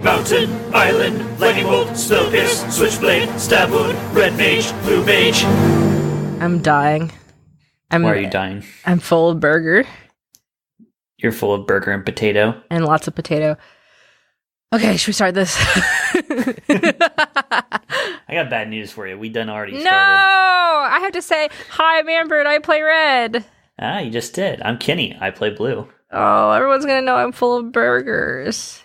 Mountain, island, lightning bolt, spell pierce, switchblade, stab wound, red mage, blue mage. I'm dying. Why are you dying? I'm full of burger. You're full of burger and potato. And lots of potato. Okay, should we start this? I got bad news for you. We done already started. No! I have to say, hi, I'm Amber and I play red. Ah, you just did. I'm Kenny. I play blue. Oh, everyone's going to know I'm full of burgers.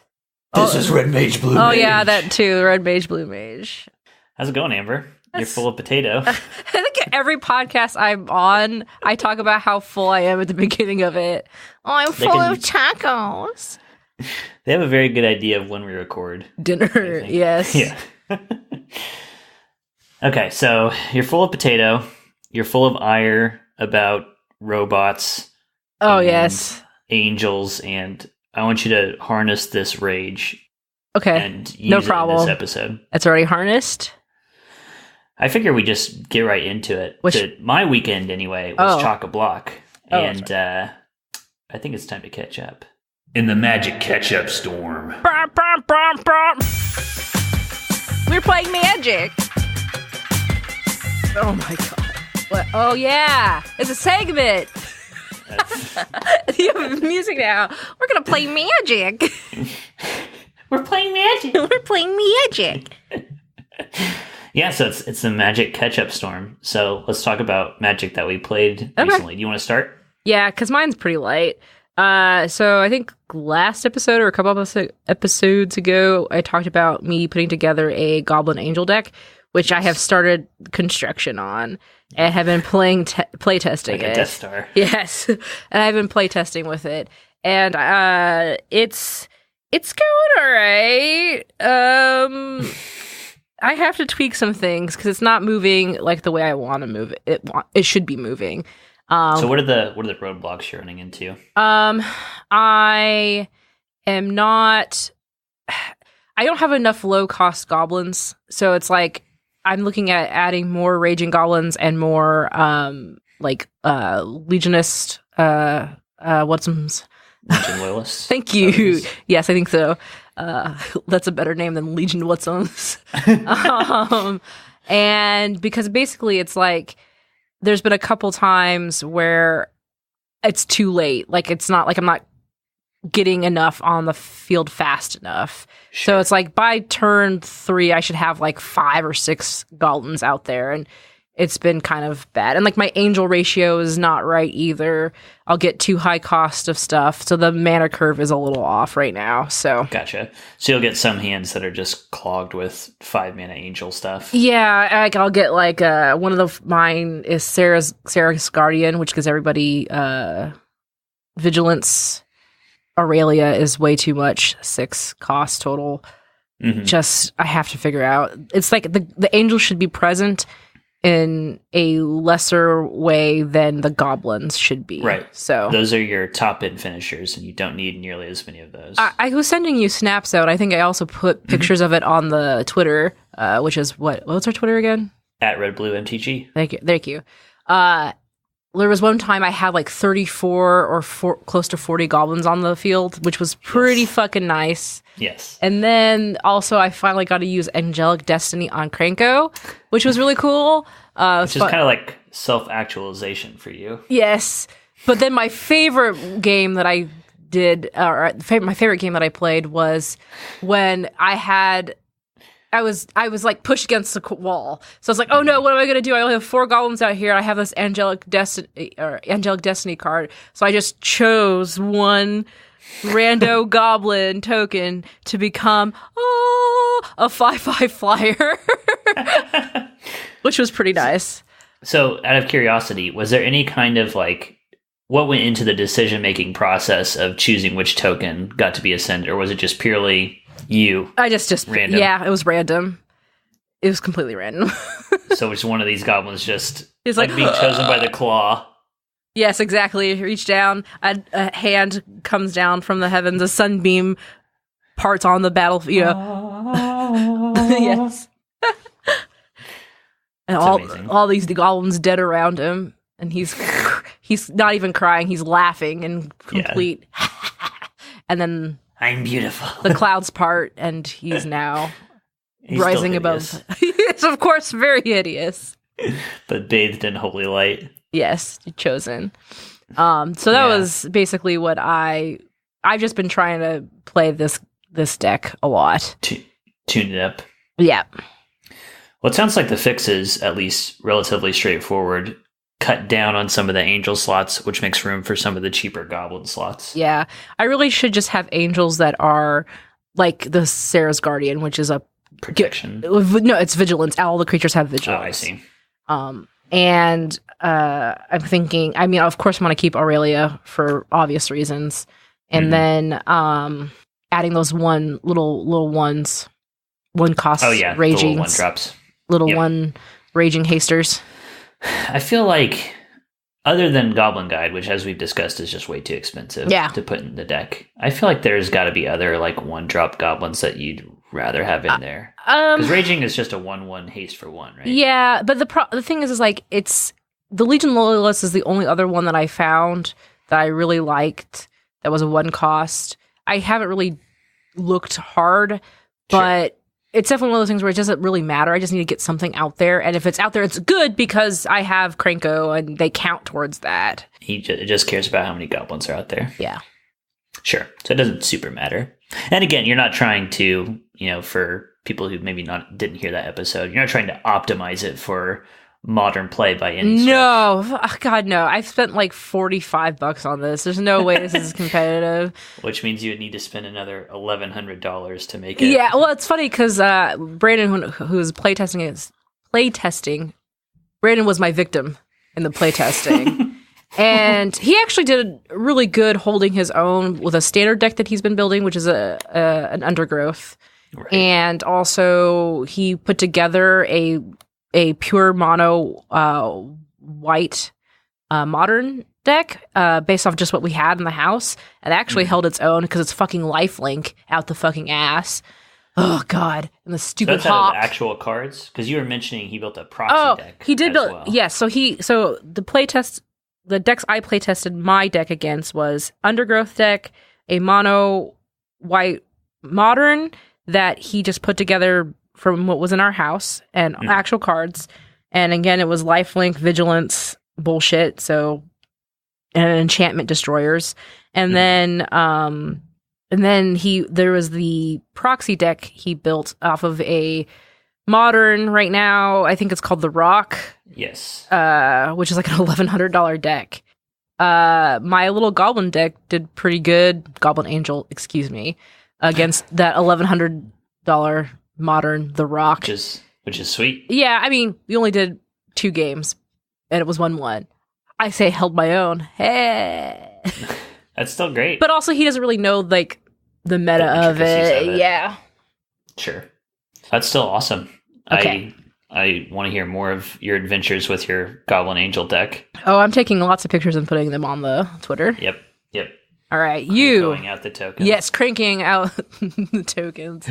This is red mage, blue mage. Oh, yeah, that too. Red mage, blue mage. How's it going, Amber? You're full of potato. I think every podcast I'm on, I talk about how full I am at the beginning of it. Oh, I'm full of tacos. They have a very good idea of when we record. Dinner, yes. Yeah. Okay, so you're full of potato. You're full of ire about robots. Oh, yes. Angels, and I want you to harness this rage. Okay, and use no it problem. in this episode. It's already harnessed? I figure we just get right into it. My weekend, anyway, was chock-a-block. And I think it's time to catch up. In the magic catch-up storm. We're playing Magic. Oh my god. What? Oh yeah, it's a segment. You have music now. We're gonna play Magic. We're playing Magic. We're playing Magic. Yeah, so it's the Magic catch-up storm. So let's talk about Magic that we played recently. Do you want to start? Yeah, because mine's pretty light. So I think last episode or a couple of episodes ago, I talked about me putting together a Goblin Angel deck, which I have started construction on and have been play testing like it. A Death Star. Yes, and I've been play testing with it, and it's going all right. I have to tweak some things because it's not moving like the way I want to move it. It should be moving. So what are the roadblocks you're running into? I am not. I don't have enough low cost goblins, so it's like I'm looking at adding more raging goblins and more legionist what's Legion loyalists. Thank you. Yes, I think so. That's a better name than Legion What's-Ums. And because basically it's like there's been a couple times where it's too late. Like it's not like I'm not getting enough on the field fast enough. Sure. So it's like by turn 3, I should have like 5 or 6 goblins out there. And it's been kind of bad. And like my angel ratio is not right either. I'll get too high cost of stuff. So the mana curve is a little off right now. So gotcha. So you'll get some hands that are just clogged with 5 mana angel stuff. Yeah, like I'll get like one of mine is Sarah's Guardian, which gives everybody vigilance. Aurelia is way too much, 6 cost total. Mm-hmm. Just I have to figure out. It's like the angel should be present in a lesser way than the goblins should be. Right. So those are your top end finishers, and you don't need nearly as many of those. I was sending you snaps out. I think I also put pictures of it on the Twitter, which is what's our Twitter again? @RedBlueMTG. Thank you. There was one time I had like 34 or close to 40 goblins on the field, which was pretty fucking nice. Yes. And then also I finally got to use Angelic Destiny on Kranko, which was really cool. Which is kind of like self-actualization for you. Yes. But then my favorite game that I did, my favorite game that I played was when I was like pushed against the wall. So I was like, oh no, what am I going to do? I only have 4 goblins out here. I have this Angelic Destiny card. So I just chose one rando goblin token to become a 5/5 flyer, which was pretty nice. So out of curiosity, was there any kind of like, what went into the decision-making process of choosing which token got to be ascended, or was it just purely you? I just random? Yeah, it was random. It was completely random. So it's one of these goblins just it's like being chosen by the claw. Yes, exactly. Reach down, a hand comes down from the heavens, a sunbeam parts on the battlefield. You know. Yes. And all these goblins dead around him, and he's not even crying. He's laughing in complete. Yeah. And then I'm beautiful. The clouds part, and he's now He's rising still above. It's, of course, very hideous. but bathed in holy light. Yes, chosen. So that was basically what I've just been trying to play this deck a lot. Tune it up. Yeah. Well, it sounds like the fix is at least relatively straightforward. Cut down on some of the angel slots, which makes room for some of the cheaper goblin slots. Yeah. I really should just have angels that are like the Sarah's Guardian, which is a protection. No, it's vigilance. All the creatures have vigilance. Oh, I see. And I'm thinking, I mean, of course, I want to keep Aurelia for obvious reasons. And then adding those little ones, one cost raging. The one drops. One raging hasters. I feel like, other than Goblin Guide, which as we've discussed is just way too expensive to put in the deck, I feel like there's got to be other like one drop goblins that you'd rather have in there. Because raging is just a 1/1 haste for 1, right? Yeah, but the thing is like it's the Legion Loyalist is the only other one that I found that I really liked that was a 1 cost. I haven't really looked hard, but it's definitely one of those things where it doesn't really matter. I just need to get something out there. And if it's out there, it's good because I have Krenko and they count towards that. He just cares about how many goblins are out there. Yeah. Sure. So it doesn't super matter. And again, you're not trying to, for people who maybe didn't hear that episode, you're not trying to optimize it for modern play by any stretch. No. Oh, God, no. I've spent like $45 on this. There's no way this is competitive. Which means you would need to spend another $1,100 to make it. Yeah, well, it's funny because Brandon, who was playtesting, Brandon was my victim in the playtesting. And he actually did really good holding his own with a standard deck that he's been building, which is an undergrowth. Right. And also he put together a pure mono white modern deck based off just what we had in the house, and actually held its own because it's fucking lifelink out the fucking ass. Oh God, and the stupid that's hawk. Out of the actual cards, because you were mentioning he built a proxy deck. He did build. Well. Yes, so the decks I playtested my deck against was undergrowth deck, a mono white modern that he just put together from what was in our house and actual cards. And again, it was lifelink, vigilance, bullshit. So, and enchantment destroyers. And then there was the proxy deck he built off of a modern right now. I think it's called The Rock. Yes. Which is like an $1,100 deck. My little goblin deck did pretty good. Goblin Angel, excuse me, against that $1,100 modern The Rock, which is sweet. Yeah, I mean, we only did 2 games, and it was 1-1. I say held my own. Hey, that's still great. But also, he doesn't really know like the meta of it. Yeah, sure. That's still awesome. Okay. I want to hear more of your adventures with your Goblin Angel deck. Oh, I'm taking lots of pictures and putting them on the Twitter. Yep. All right, you. Going out the tokens. Yes, cranking out the tokens.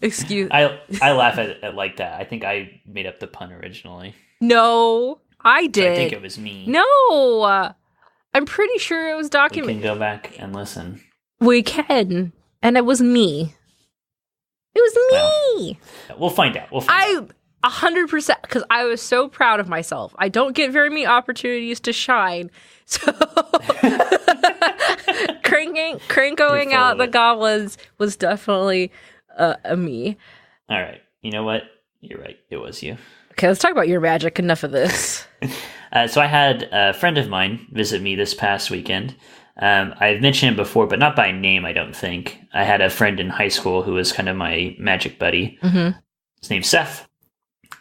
Excuse. I laugh at it like that. I think I made up the pun originally. No, I did. So I think it was me. No, I'm pretty sure it was documented. We can go back and listen. We can, and it was me. It was me. Well, we'll find out. 100%, because I was so proud of myself. I don't get very many opportunities to shine. So cranking out the goblins was definitely a me. All right. You know what? You're right. It was you. Okay, let's talk about your magic. Enough of this. So I had a friend of mine visit me this past weekend. I've mentioned him before, but not by name, I don't think. I had a friend in high school who was kind of my magic buddy. Mm-hmm. His name's Seth.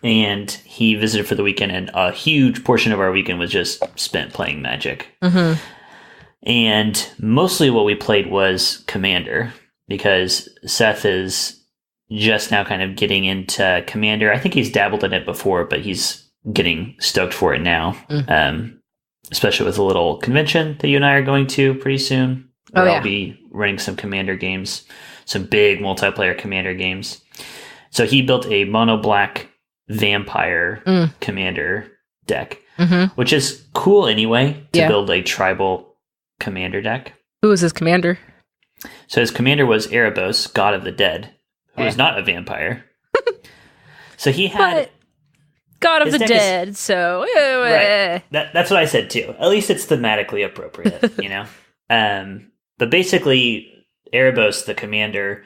And he visited for the weekend, and a huge portion of our weekend was just spent playing Magic. Mm-hmm. And mostly what we played was Commander, because Seth is just now kind of getting into Commander. I think he's dabbled in it before, but he's getting stoked for it now, especially with a little convention that you and I are going to pretty soon. Where I'll be running some Commander games, some big multiplayer Commander games. So he built a mono-black vampire commander deck, which is cool anyway to build a tribal commander deck. Who was his commander? So his commander was Erebos, god of the dead, who was not a vampire. So he had... But god of the deck dead, so... Right. That's what I said, too. At least it's thematically appropriate, you know? But basically, Erebos, the commander...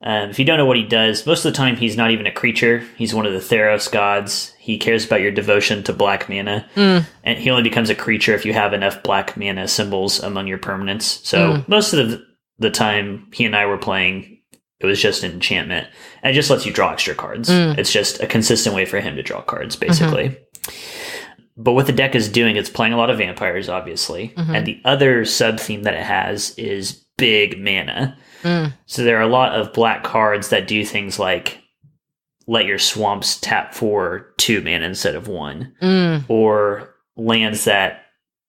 if you don't know what he does, most of the time he's not even a creature. He's one of the Theros gods. He cares about your devotion to black mana. And he only becomes a creature if you have enough black mana symbols among your permanents. So most of the time he and I were playing, it was just an enchantment. And it just lets you draw extra cards. It's just a consistent way for him to draw cards, basically. But what the deck is doing, it's playing a lot of vampires, obviously. And the other sub-theme that it has is big mana. So there are a lot of black cards that do things like let your swamps tap for 2 mana instead of 1, or lands that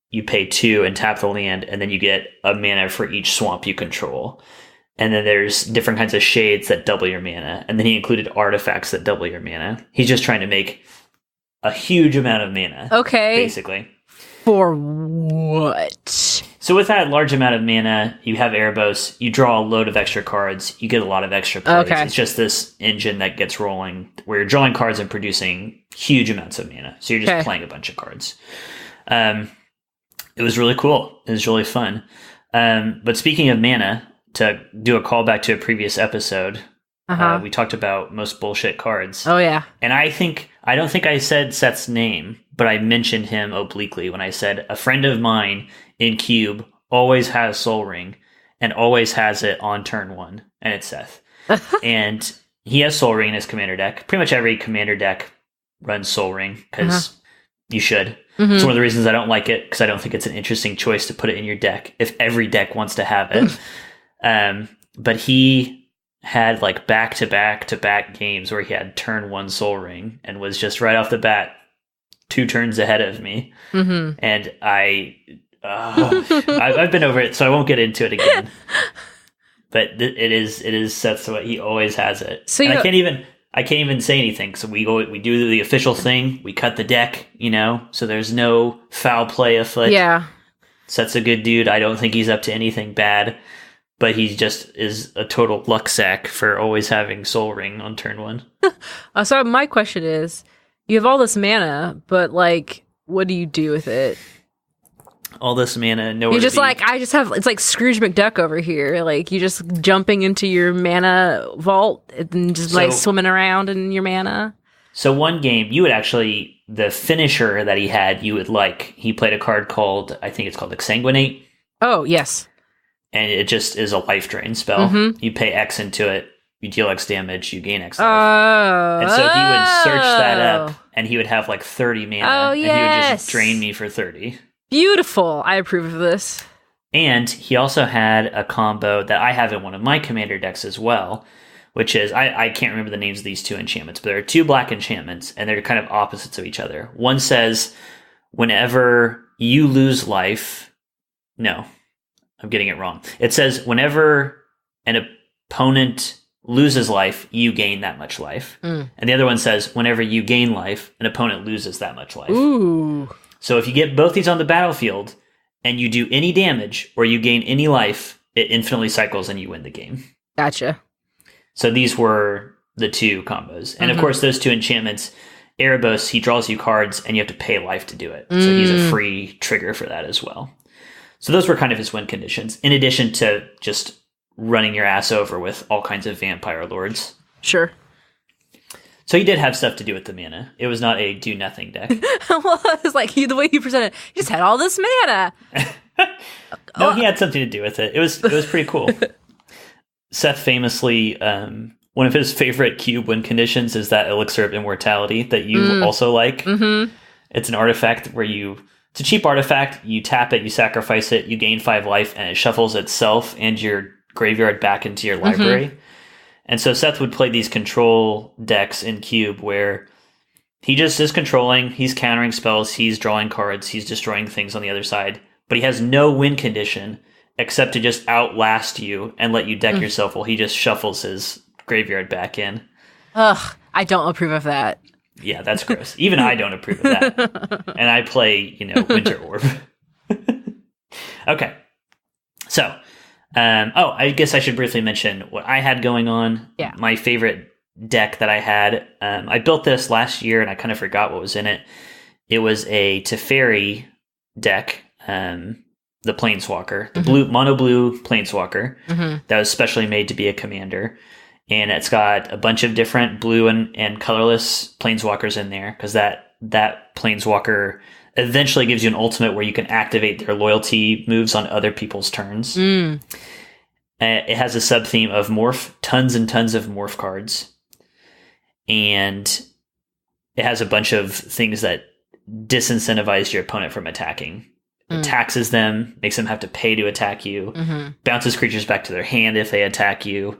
you pay 2 and tap the land, and then you get a mana for each swamp you control. And then there's different kinds of shades that double your mana, and then he included artifacts that double your mana. He's just trying to make a huge amount of mana. Okay. Basically. For what? So with that large amount of mana, you have Erebos, you draw a load of extra cards, you get a lot of extra plays. Okay. It's just this engine that gets rolling where you're drawing cards and producing huge amounts of mana. So you're just playing a bunch of cards. It was really cool. It was really fun. But speaking of mana, to do a callback to a previous episode, we talked about most bullshit cards. Oh, yeah. And I don't think I said Seth's name, but I mentioned him obliquely when I said a friend of mine in Cube always has Soul Ring and always has it on turn 1, and it's Seth. And he has Soul Ring in his commander deck. Pretty much every commander deck runs Soul Ring because you should. It's one of the reasons I don't like it, because I don't think it's an interesting choice to put it in your deck if every deck wants to have it. But he had like back-to-back games where he had turn 1 Soul Ring and was just right off the bat 2 turns ahead of me. And I've been over it, so I won't get into it again. But it is Seth's way. He always has it. So I can't even say anything. So we do the official thing. We cut the deck, so there's no foul play afoot. Yeah. Seth's a good dude. I don't think he's up to anything bad. But he just is a total luck sack for always having Soul Ring on turn 1. So my question is, you have all this mana, but what do you do with it? All this mana, nowhere. You're just it's like Scrooge McDuck over here. You just jumping into your mana vault and just swimming around in your mana. So one game, the finisher that he had, he played a card called, I think it's called Exsanguinate. Oh, yes. And it just is a life drain spell. You pay X into it, you deal X damage, you gain X life. And so he would search that up, and he would have 30 mana, and he would just drain me for 30. Beautiful. I approve of this. And he also had a combo that I have in one of my commander decks as well, which is, I can't remember the names of these 2 enchantments, but there are 2 black enchantments, and they're kind of opposites of each other. One says, whenever you lose life... No, I'm getting it wrong. It says, whenever an opponent loses life, you gain that much life. And the other one says, whenever you gain life, an opponent loses that much life. Ooh. So if you get both these on the battlefield, and you do any damage, or you gain any life, it infinitely cycles and you win the game. Gotcha. So these were the 2 combos. And of course, those 2 enchantments, Erebos, he draws you cards, and you have to pay life to do it. So he's a free trigger for that as well. So those were kind of his win conditions, in addition to just running your ass over with all kinds of vampire lords. Sure. So he did have stuff to do with the mana. It was not a do-nothing deck. Well, it's the way you presented it, you just had all this mana. No, he had something to do with it. It was pretty cool. Seth famously, one of his favorite cube win conditions is that Elixir of Immortality that you also like. It's an artifact where it's a cheap artifact. You tap it, you sacrifice it, you gain 5 life, and it shuffles itself and your graveyard back into your library. And so Seth would play these control decks in Cube where he just is controlling, he's countering spells, he's drawing cards, he's destroying things on the other side, but he has no win condition except to just outlast you and let you deck yourself while he just shuffles his graveyard back in. Ugh, I don't approve of that. Yeah, that's gross. Even I don't approve of that. And I play, Winter Orb. Okay. So, I guess I should briefly mention what I had going on. Yeah. My favorite deck that I had. I built this last year and I kind of forgot what was in it. It was a Teferi deck, the Planeswalker, the mono blue Planeswalker that was specially made to be a commander. And it's got a bunch of different blue and colorless Planeswalkers in there because that Planeswalker eventually gives you an ultimate where you can activate their loyalty moves on other people's turns. It has a sub-theme of morph, tons and tons of morph cards. And it has a bunch of things that disincentivize your opponent from attacking. It taxes them, makes them have to pay to attack you, bounces creatures back to their hand if they attack you.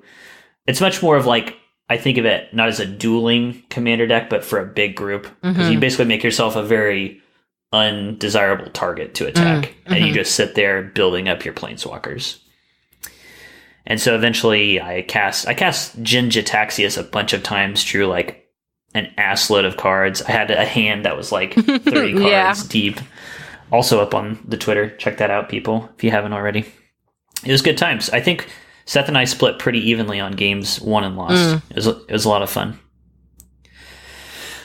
It's much more of like, I think of it not as a dueling commander deck, but for a big group. Because you basically make yourself a very undesirable target to attack. And you just sit there building up your Planeswalkers. And so eventually I cast Jin-Gitaxias a bunch of times, drew like an assload of cards. I had a hand that was like 30 cards deep. Also up on the Twitter. Check that out, people, if you haven't already. It was good times. I think Seth and I split pretty evenly on games won and lost. It was a lot of fun.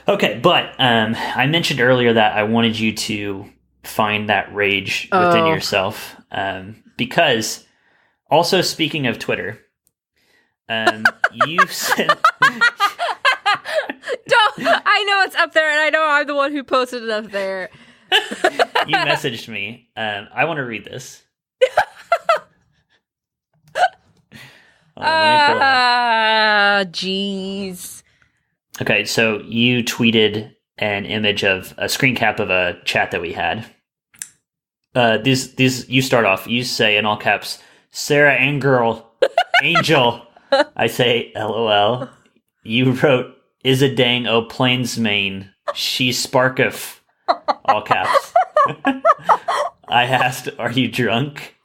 Okay, but I mentioned earlier that I wanted you to find that rage within yourself. Because, also speaking of Twitter, you sent... I know it's up there, and I know I'm the one who posted it up there. You messaged me. I want to read this. Jeez. Okay, so you tweeted an image of a screen cap of a chat that we had. These you start off. You say in all caps, "Sarah Angel." I say, "LOL." You wrote, "Is a dang o plains main. She sparketh." All caps. I asked, "Are you drunk?"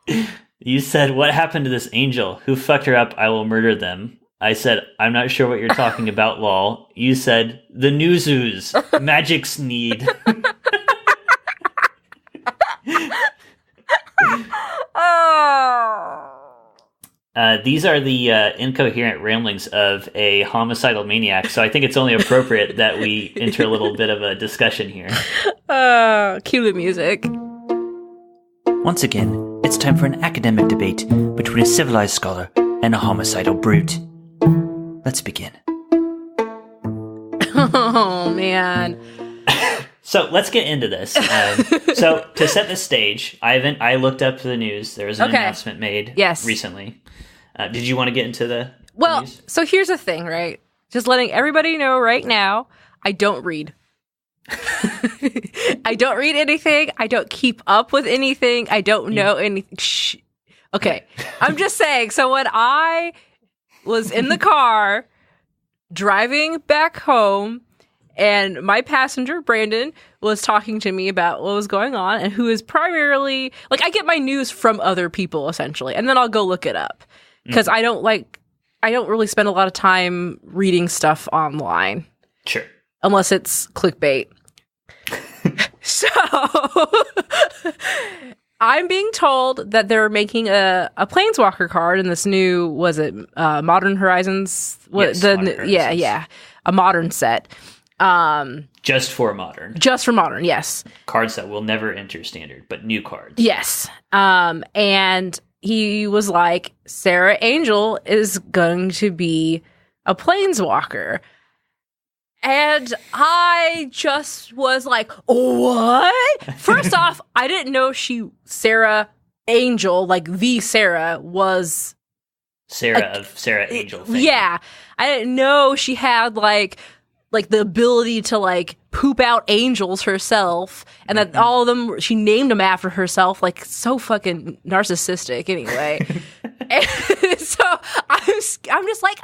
You said, "What happened to this angel? Who fucked her up? I will murder them." I said, "I'm not sure what you're talking about, lol." You said, "The Newzoos. Magic's need." These are the incoherent ramblings of a homicidal maniac, so I think it's only appropriate that we enter a little bit of a discussion here. Cue the music. Once again, it's time for an academic debate between a civilized scholar and a homicidal brute. Let's begin. Oh, man. So let's get into this. So to set the stage, I looked up the news. There was an announcement made recently. Did you want to get into the news? So here's the thing, right? Just letting everybody know right now, I don't read. I don't read anything. I don't keep up with anything. I don't know anything. Shh. Okay. I'm just saying. So when I was in the car driving back home and my passenger, Brandon, was talking to me about what was going on and who is primarily, like, I get my news from other people, essentially, and then I'll go look it up. Because I don't really spend a lot of time reading stuff online. Sure. Unless it's clickbait. So, I'm being told that they're making a Planeswalker card in this new, was it Modern Horizons? Yes, Modern Horizons. Yeah. A modern set. Just for Modern. Just for Modern, yes. Cards that will never enter Standard, but new cards. Yes. And he was like, Sarah Angel is going to be a Planeswalker. And I just was like, what? First off, I didn't know Sarah Angel, like the Sarah, was... Sarah Angel fame. Yeah. I didn't know she had, like the ability to, like, poop out angels herself, and that all of them, she named them after herself, like, so fucking narcissistic anyway. And so I'm just like,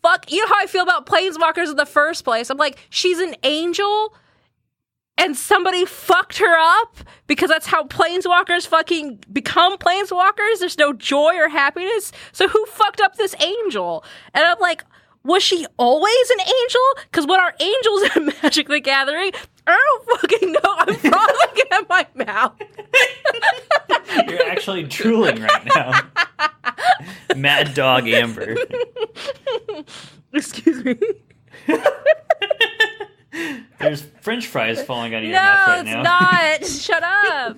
fuck, you know how I feel about Planeswalkers in the first place. I'm like, she's an angel, and somebody fucked her up, because that's how Planeswalkers fucking become Planeswalkers. There's no joy or happiness. So who fucked up this angel? And I'm like, was she always an angel? Because when our angels in Magic the Gathering, I don't fucking know. I'm probably looking at my mouth. You're actually drooling right now. Mad dog Amber. Excuse me. There's French fries falling out of your mouth right now. No, it's not. Shut up.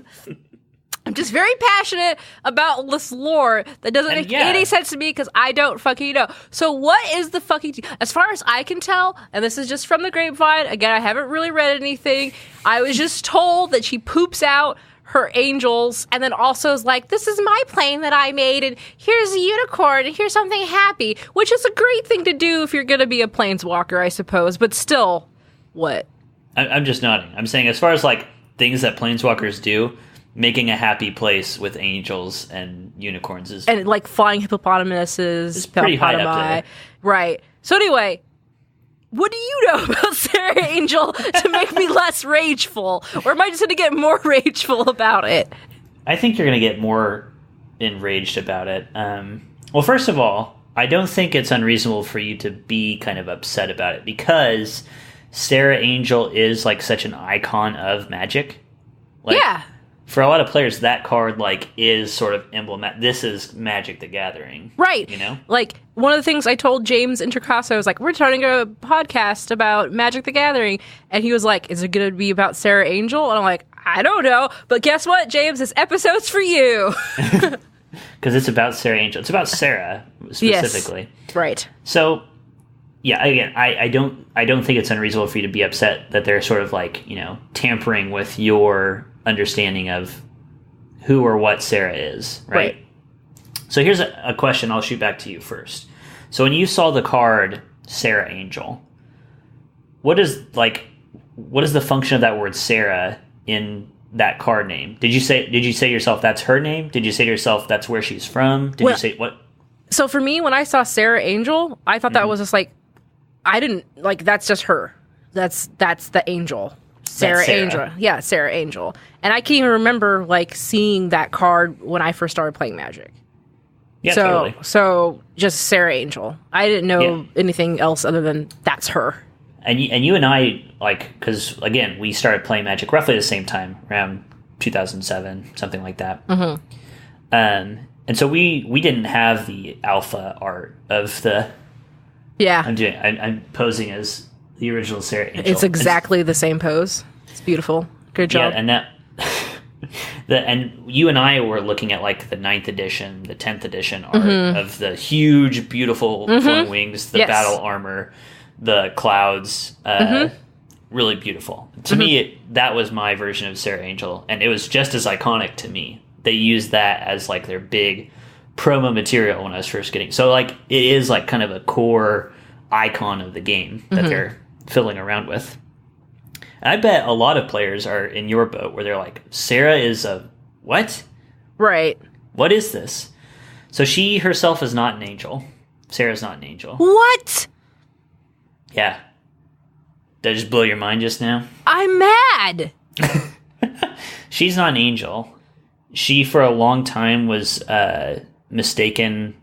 I'm just very passionate about this lore that doesn't make any sense to me because I don't fucking know. So what is the fucking... As far as I can tell, and this is just from the grapevine, again, I haven't really read anything. I was just told that she poops out her angels and then also is like, this is my plane that I made and here's a unicorn and here's something happy, which is a great thing to do if you're going to be a planeswalker, I suppose. But still, what? I'm just nodding. I'm saying as far as like things that planeswalkers do, making a happy place with angels and unicorns is... And like flying hippopotamuses. It's pretty high up there. Right. So anyway... What do you know about Sarah Angel to make me less rageful? Or am I just going to get more rageful about it? I think you're going to get more enraged about it. Well, first of all, I don't think it's unreasonable for you to be kind of upset about it because Sarah Angel is like such an icon of Magic. Like, yeah. For a lot of players, that card like is sort of emblematic. This is Magic the Gathering. Right. You know? Like, one of the things I told James Intercasso, I was like, we're starting a podcast about Magic the Gathering. And he was like, is it going to be about Sarah Angel? And I'm like, I don't know. But guess what, James? This episode's for you. Because it's about Sarah Angel. It's about Sarah, specifically. Yes. Right. So... Yeah, again, I don't think it's unreasonable for you to be upset that they're sort of like, you know, tampering with your understanding of who or what Sarah is, right? So here's a question I'll shoot back to you first. So when you saw the card Sarah Angel, what is the function of that word Sarah in that card name? Did you say to yourself that's her name? Did you say to yourself that's where she's from? Did you say what? So for me, when I saw Sarah Angel, I thought that was just like, I didn't like. That's just her. That's the angel, Sarah Angel. Yeah, Sarah Angel. And I can't even remember like seeing that card when I first started playing Magic. Yeah, totally. So just Sarah Angel. I didn't know anything else other than that's her. And you and I like because again we started playing Magic roughly the same time, around 2007, something like that. Mm-hmm. And so we didn't have the alpha art of the. Yeah. I'm posing as the original Sarah Angel. It's exactly the same pose. It's beautiful. Good job. Yeah, and and you and I were looking at like the 9th edition, the 10th edition art of the huge, beautiful flowing wings, the battle armor, the clouds. Really beautiful. To me, that was my version of Sarah Angel, and it was just as iconic to me. They used that as like their big promo material when I was first getting. So like it is like kind of a core icon of the game that they're fiddling around with. And I bet a lot of players are in your boat where they're like, Sarah is a what? Right. What is this? So she herself is not an angel. Sarah's not an angel. What? Yeah. Did I just blow your mind just now? I'm mad. She's not an angel. She for a long time was mistaken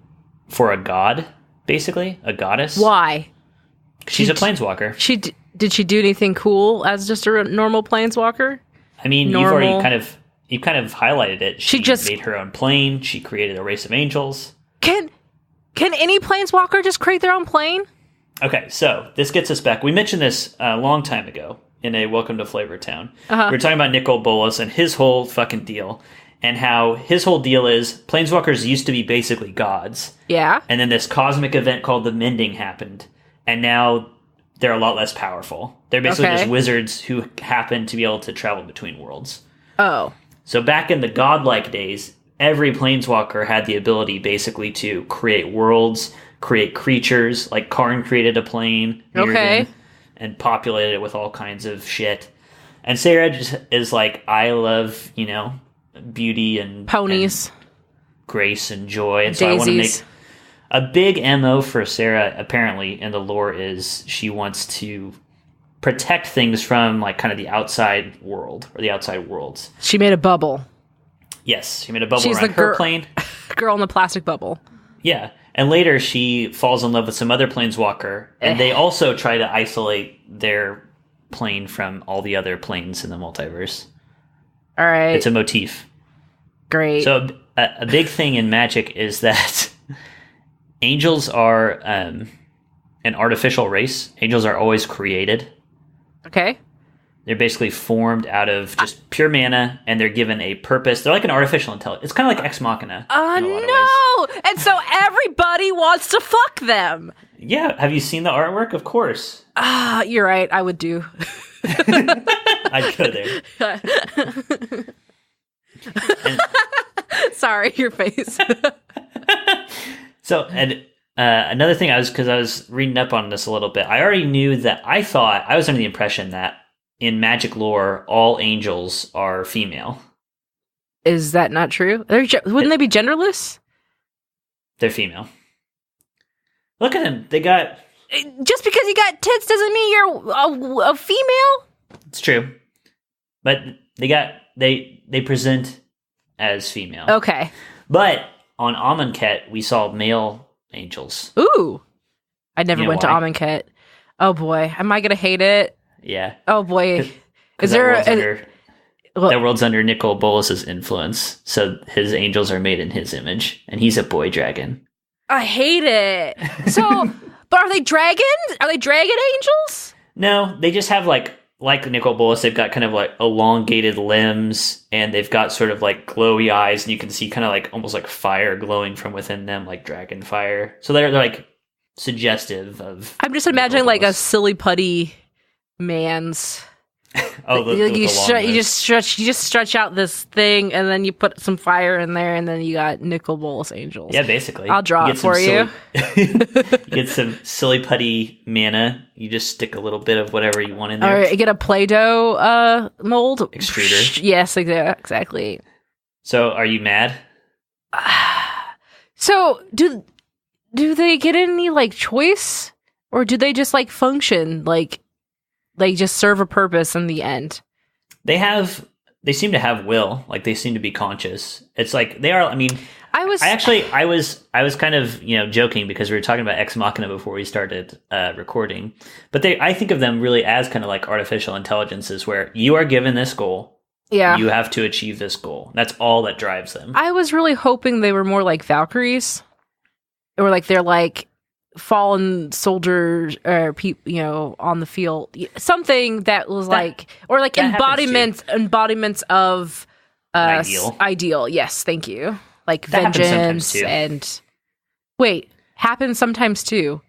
for a god, basically a goddess. Why? She's a planeswalker. Did she do anything cool as just a normal planeswalker? I mean, you've kind of highlighted it. She just made her own plane. She created a race of angels. Can any planeswalker just create their own plane? Okay, so this gets us back. We mentioned this a long time ago in a Welcome to Flavor Town. We were talking about Nicol Bolas and his whole fucking deal. And how his whole deal is planeswalkers used to be basically gods. Yeah. And then this cosmic event called the Mending happened. And now they're a lot less powerful. They're basically just wizards who happen to be able to travel between worlds. Oh. So back in the godlike days, every planeswalker had the ability basically to create worlds, create creatures. Like Karn created a plane. And populated it with all kinds of shit. And Sarah just is like, I love, you know, beauty and ponies, and grace and joy, and daisies. So I want to make a big MO for Sarah. Apparently, in the lore, is she wants to protect things from like kind of the outside world or the outside worlds. She made a bubble. Yes, she made a bubble around her plane. Girl in the plastic bubble. Yeah, and later she falls in love with some other planeswalker, and they also try to isolate their plane from all the other planes in the multiverse. All right. It's a motif. Great. So a big thing in magic is that angels are an artificial race. Angels are always created. Okay. They're basically formed out of just pure mana, and they're given a purpose. They're like an artificial intelligence. It's kind of like Ex Machina. Oh, no! And so everybody wants to fuck them. Yeah. Have you seen the artwork? Of course. You're right. I would do. I'd go there. And, sorry, your face. so, and another thing, I was reading up on this a little bit. I already knew that I was under the impression that in magic lore, all angels are female. Is that not true? Wouldn't they be genderless? They're female. Look at them. They got... Just because you got tits doesn't mean you're a female? It's true. But they present as female. Okay. But on Amonkhet, we saw male angels. Ooh. I never went to why? Amonkhet. Oh boy. Am I going to hate it? Yeah. Oh boy. Is there that world's under Nicol Bolas's influence, so his angels are made in his image, and he's a boy dragon. I hate it. So, but are they dragons? Are they dragon angels? No, they just have like Nicol Bolas, they've got kind of like elongated limbs, and they've got sort of like glowy eyes, and you can see kind of like almost like fire glowing from within them, like dragon fire. So they're like suggestive of. I'm just imagining like a silly putty man's. You just stretch out this thing, and then you put some fire in there, and then you got Nicol Bolas angels. Yeah, basically. I'll draw it for you. You get some silly putty mana. You just stick a little bit of whatever you want in there. All right, get a Play-Doh mold Extruder. Yes, exactly. So, are you mad? So, do they get any like choice, or do they just like function like? They just serve a purpose in the end. They seem to have will. Like they seem to be conscious. It's like they are. I mean, I was kind of joking because we were talking about Ex Machina before we started recording. But I think of them really as kind of like artificial intelligences, where you are given this goal. Yeah, you have to achieve this goal. That's all that drives them. I was really hoping they were more like Valkyries, or like they're like fallen soldiers or people on the field, something that was or like embodiments of ideal. Yes, thank you. Like that vengeance and happens sometimes too.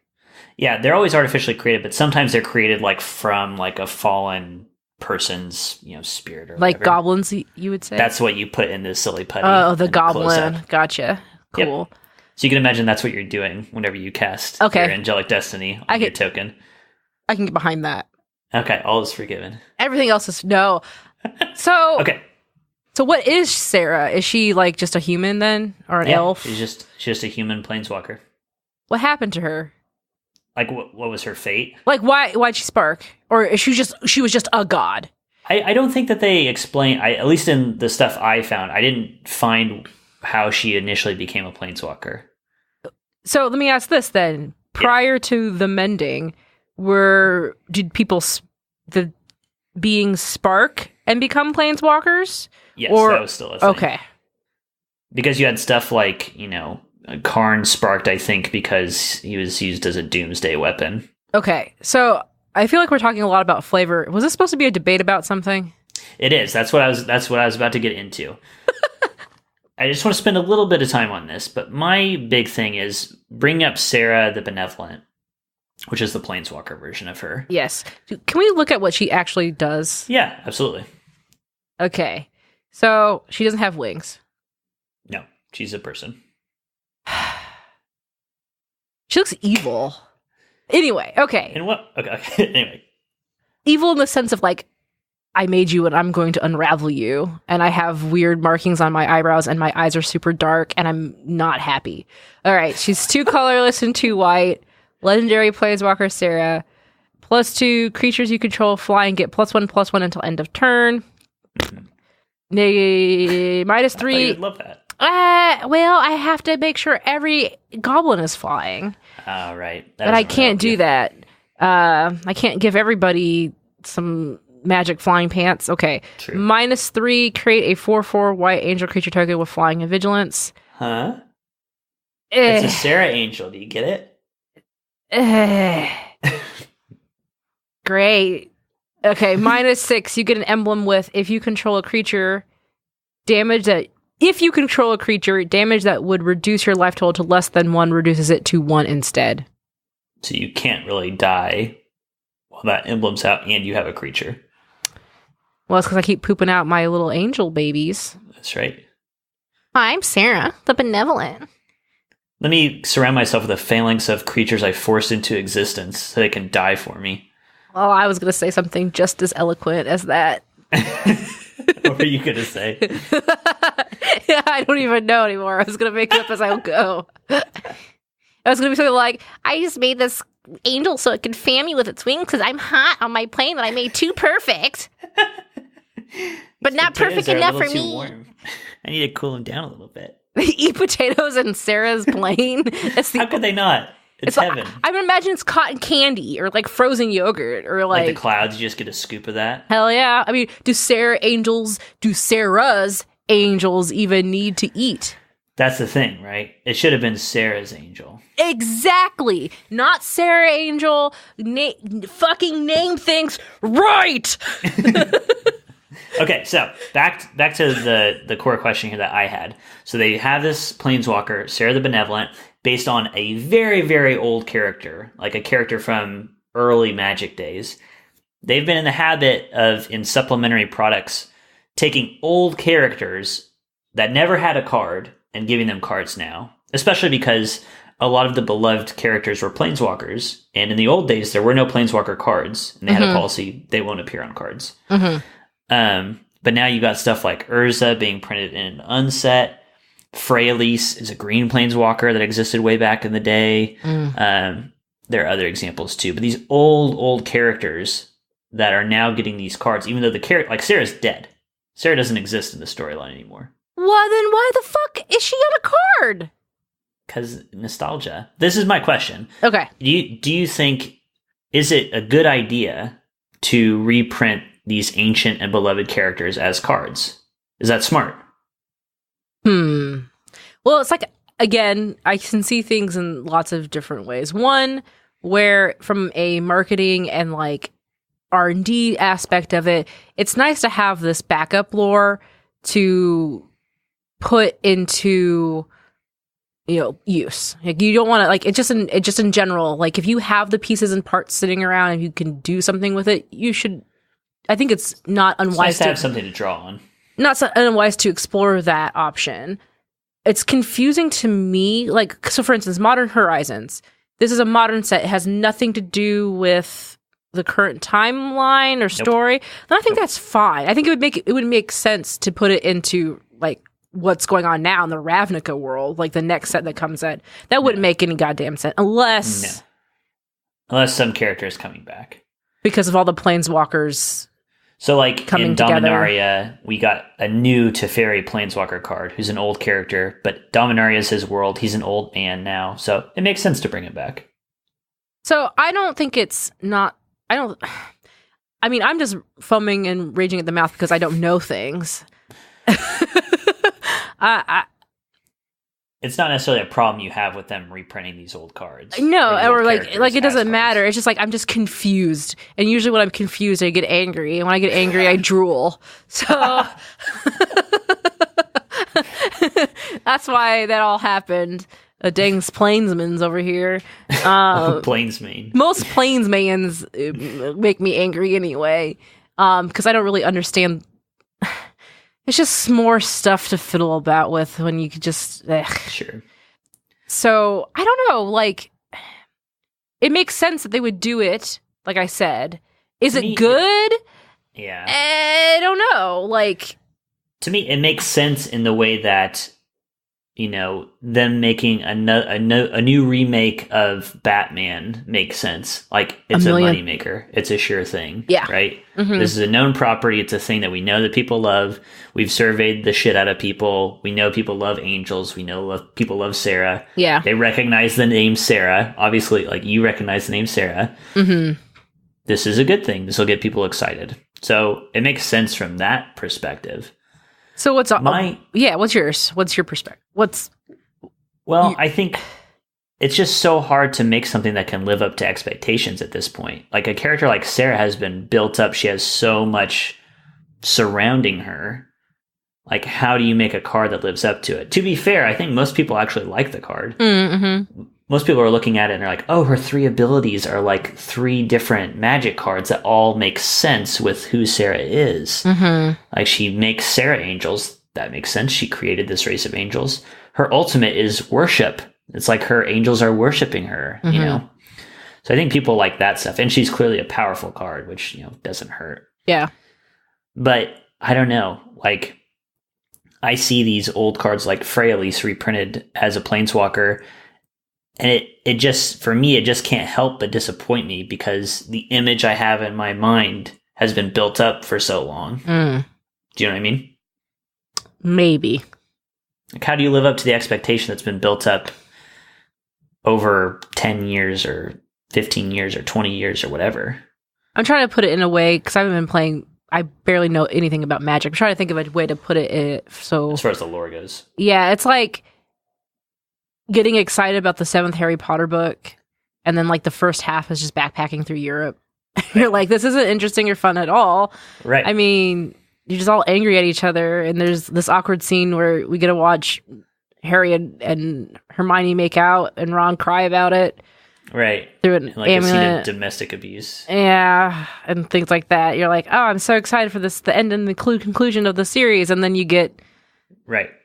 Yeah, they're always artificially created, but sometimes they're created like from like a fallen person's spirit or like whatever. Goblins, you would say. That's what you put in the silly putty. Oh, the goblin. Gotcha. Cool. Yep. So you can imagine that's what you're doing whenever you cast your angelic destiny on your token. I can get behind that. Okay, all is forgiven. Everything else is no. So okay. So what is Sarah? Is she like just a human then, or an elf? She's just a human planeswalker. What happened to her? Like what was her fate? Like why'd she spark? Or is she was just a god? I don't think that they explain. At least in the stuff I found, I didn't find how she initially became a planeswalker. So let me ask this then. Prior to the mending, did the beings spark and become planeswalkers? Yes, that was still a thing. Okay. Because you had stuff like, Karn sparked, I think, because he was used as a doomsday weapon. Okay, so I feel like we're talking a lot about flavor. Was this supposed to be a debate about something? It is. That's what I was about to get into. I just want to spend a little bit of time on this, but my big thing is bring up Sarah the Benevolent, which is the Planeswalker version of her. Yes. Can we look at what she actually does? Yeah, absolutely. Okay. So she doesn't have wings. No, she's a person. She looks evil. Anyway, okay. And what? Okay. Anyway. Evil in the sense of like, I made you and I'm going to unravel you. And I have weird markings on my eyebrows and my eyes are super dark and I'm not happy. All right. She's 2 colorless and 2 white. Legendary Planeswalker Sarah. +2 creatures you control fly and get +1/+1 until end of turn. -3. I thought you'd love that. Well, I have to make sure every goblin is flying. Oh, right. But I can't do that. I can't give everybody some magic flying pants. Okay. True. -3, create a 4/4 white angel creature target with flying and vigilance. Huh? Eh. It's a Sarah angel. Do you get it? Great. Okay, -6. You get an emblem with if you control a creature, damage that would reduce your life total to less than 1 reduces it to 1 instead. So you can't really die while that emblem's out and you have a creature. Well, it's because I keep pooping out my little angel babies. That's right. I'm Sarah, the benevolent. Let me surround myself with a phalanx of creatures I forced into existence so they can die for me. Well, I was going to say something just as eloquent as that. What were you going to say? Yeah, I don't even know anymore. I was going to make it up as I go. I was going to be something like, I just made this angel so it can fan me with its wings because I'm hot on my plane that I made too perfect. But not perfect enough for me. Warm. I need to cool them down a little bit. They eat potatoes in Sarah's plane. How could they not? It's heaven. I would imagine it's cotton candy or like frozen yogurt or like the clouds. You just get a scoop of that. Hell yeah. I mean, do Sarah's angels even need to eat? That's the thing, right? It should have been Sarah's angel. Exactly. Not Sarah Angel. Fucking name things right. Okay, so back to the core question here that I had. So they have this planeswalker, Sarah the Benevolent, based on a very, very old character, like a character from early Magic days. They've been in the habit of, in supplementary products, taking old characters that never had a card and giving them cards now, especially because a lot of the beloved characters were planeswalkers, and in the old days, there were no planeswalker cards, and they had a policy, they won't appear on cards. But now you got stuff like Urza being printed in an unset. Freyalise is a green planeswalker that existed way back in the day. There are other examples too, but these old characters that are now getting these cards, even though the character, like Sarah's dead. Sarah doesn't exist in the storyline anymore. Well, then why the fuck is she on a card? Because nostalgia. This is my question. Okay. Do you think, is it a good idea to reprint these ancient and beloved characters as cards? Is that smart? Well, it's like, again, I can see things in lots of different ways. One, where from a marketing and like R&D aspect of it, it's nice to have this backup lore to put into, use. Like, you don't want to, like, it just in general, like, if you have the pieces and parts sitting around and you can do something with it, you should. I think it's not unwise. It's nice to have something to draw on. Not so unwise to explore that option. It's confusing to me. Like, so for instance, Modern Horizons. This is a modern set. It has nothing to do with the current timeline or story. And I think that's fine. I think it would make sense to put it into like what's going on now in the Ravnica world, like the next set that comes out. That wouldn't make any goddamn sense unless some character is coming back because of all the planeswalkers. So, like, in Dominaria, together. we got a new Teferi Planeswalker card, who's an old character, but Dominaria is his world. He's an old man now, so it makes sense to bring him back. So, I don't think it's not... I mean, I'm just foaming and raging at the mouth because I don't know things. It's not necessarily a problem you have with them reprinting these old cards. No, or like it doesn't matter. It's just like I'm just confused. And usually when I'm confused, I get angry. And when I get angry, I drool. So that's why that all happened. Dang plainsmans over here. Plainsman. Most plainsmans make me angry anyway. Because I don't really understand. It's just more stuff to fiddle about with when you could just... Sure. So, I don't know, like, it makes sense that they would do it, like I said. Is it good? Yeah. I don't know, like... To me, it makes sense in the way that, them making a new remake of Batman makes sense. Like, it's a moneymaker. It's a sure thing. Yeah. Right? Mm-hmm. This is a known property. It's a thing that we know that people love. We've surveyed the shit out of people. We know people love angels. We know people love Sarah. Yeah. They recognize the name Sarah. Obviously, like, you recognize the name Sarah. Mm-hmm. this is a good thing. This will get people excited. So it makes sense from that perspective. So what's yours? What's your perspective? I think it's just so hard to make something that can live up to expectations at this point. Like a character like Sarah has been built up. She has so much surrounding her. Like, how do you make a card that lives up to it? To be fair, I think most people actually like the card. Mm-hmm. Most people are looking at it and they're like, oh, her 3 abilities are like 3 different magic cards that all make sense with who Sarah is. Mm-hmm. Like, she makes Sarah angels. That makes sense. She created this race of angels. Her ultimate is worship. It's like her angels are worshiping her, you know? So I think people like that stuff. And she's clearly a powerful card, which, doesn't hurt. Yeah. But I don't know. Like, I see these old cards like Freyalise reprinted as a Planeswalker, and it just, for me, it just can't help but disappoint me because the image I have in my mind has been built up for so long. Do you know what I mean? Maybe. Like, how do you live up to the expectation that's been built up over 10 years or 15 years or 20 years or whatever? I'm trying to put it in a way, because I haven't been playing, I barely know anything about Magic. I'm trying to think of a way to put it so... As far as the lore goes. Yeah, it's like getting excited about the 7th Harry Potter book, and then like the first half is just backpacking through Europe. You're like, this isn't interesting or fun at all. Right. I mean, you're just all angry at each other, and there's this awkward scene where we get to watch Harry and Hermione make out, and Ron cry about it. Right. Through an like amulet. A scene of domestic abuse. Yeah, and things like that. You're like, oh, I'm so excited for this, the end and the conclusion of the series, and then you get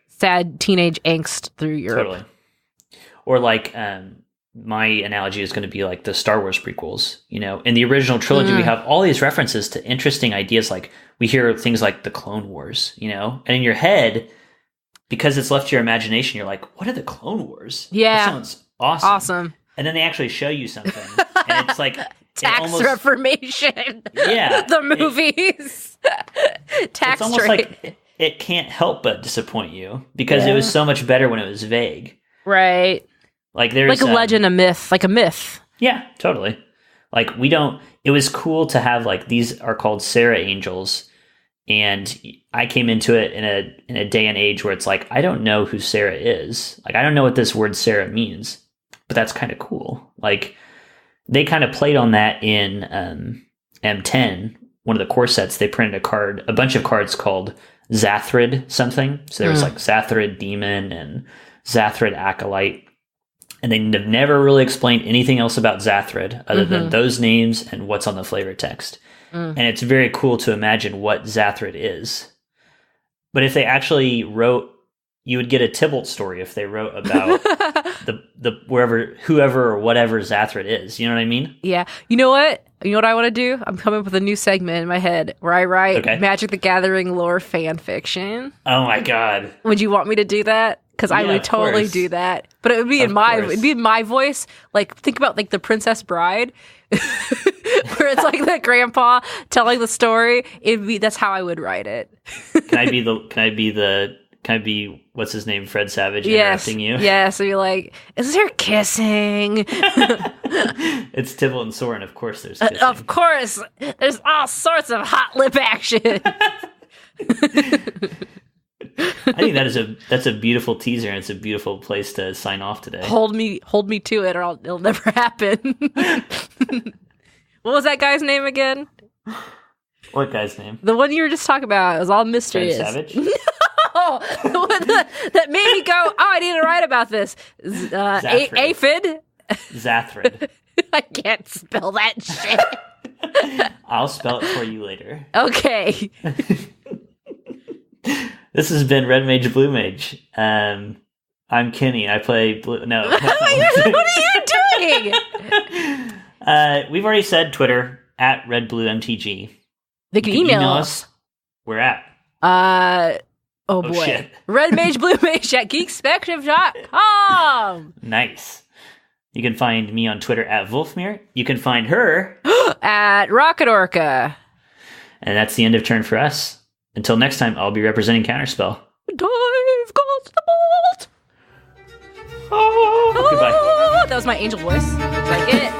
sad teenage angst through Europe. Totally. Or like, my analogy is going to be like the Star Wars prequels. In the original trilogy, we have all these references to interesting ideas. Like, we hear things like the Clone Wars, and in your head, because it's left to your imagination, you're like, what are the Clone Wars? Yeah. That sounds awesome. Awesome. And then they actually show you something, and it's like tax reformation. Yeah, the movies. Tax it's almost rate. like it can't help but disappoint you because it was so much better when it was vague. Right. Like there's like a legend, a myth, like a myth. Yeah, totally. Like it was cool to have like these are called Sarah angels, and I came into it in a day and age where it's like I don't know who Sarah is. Like I don't know what this word Sarah means. But that's kind of cool. Like, they kind of played on that in M10, one of the core sets. They printed a bunch of cards called Zathrid something. So there was like Zathrid Demon and Zathrid Acolyte. And they have never really explained anything else about Zathrid other than those names and what's on the flavor text. And it's very cool to imagine what Zathrid is. But if they actually wrote, you would get a Tybalt story if they wrote about whoever or whatever Zathrid is. You know what I mean? Yeah. You know what? You know what I want to do? I'm coming up with a new segment in my head where I write Magic the Gathering lore fan fiction. Oh my god! Would you want me to do that? Because I would totally do that. But it would be it'd be in my voice. Like think about like the Princess Bride, where it's like the grandpa telling the story. That's how I would write it. Can I be what's his name, Fred Savage, interrupting you? Yeah, so you're like, is there kissing? It's Tybalt and Soren, of course there's kissing. Of course, there's all sorts of hot lip action. I think that's a beautiful teaser, and it's a beautiful place to sign off today. Hold me to it, or it'll never happen. What was that guy's name again? What guy's name? The one you were just talking about. It was all mysterious. Fred Savage? No! The one that made me go, oh, I need to write about this. Aphid? Zathrid. I can't spell that shit. I'll spell it for you later. Okay. This has been Red Mage, Blue Mage. I'm Kenny. I play blue. No. What are you doing? We've already said Twitter at RedBlueMTG. They can email us. We're at. Oh boy. Shit. Red Mage, Blue Mage at geekspectrum.com. Nice. You can find me on Twitter at Wolfmere. You can find her at Rocket Orca. And that's the end of turn for us. Until next time, I'll be representing Counterspell. Dive goes the bolt. Oh, goodbye. That was my angel voice. Like it.